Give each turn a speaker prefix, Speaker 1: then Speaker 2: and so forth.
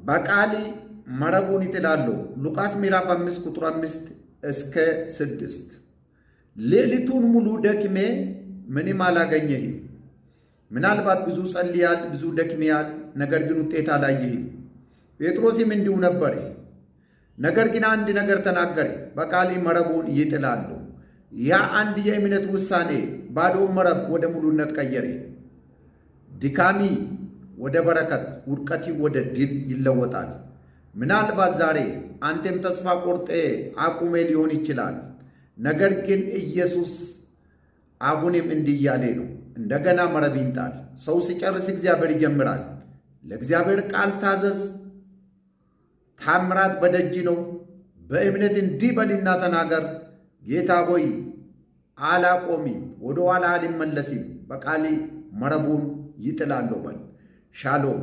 Speaker 1: በቃሊ መረቡን ይጥላሉ። ሉቃስ ምዕራፍ 5 ቁጥር 5 እስከ 6 ሌሊቱን ሙሉ ደክሜ ምንም አላገኘህም። ምናልባት ብዙ ጸልያል፣ ብዙ ደክሜያል፣ ነገር ግን ውጤት አላየህም። ጴጥሮስም እንዲሁ ነበር። ነገር ግን አንድ ነገር ተናገረ። በቃሊ መረቡን ይጥላሉ። ያ አንድ የእምነት ውሳኔ ባዶ መረብ ወደ ሙሉነት ቀየረ። ድካሚ ወደ በረከት፣ ውድቀቲ ወደ ድል ይለወጣል። ምናልባት ዛሬ አንተም ተስፋ ቆርጤ አቁሜ ሊሆን ይችላል። ነገር ግን ኢየሱስ አሁንም እንዲህ እያለ ነው፣ እንደገና መረብ ይንጣል። ሰው ሲጨርስ እግዚአብሔር ይጀምራል። ለእግዚአብሔር ቃል ታዘዝ። ታምራት በደጅ ነው። በእምነት እንዲህ በልና ተናገር፣ ጌታ ሆይ አላቆሚም፣ ወደ ኋላ አልመለስም፣ በቃሌ መረቡን ይጥላለሁ በል። ሻሎም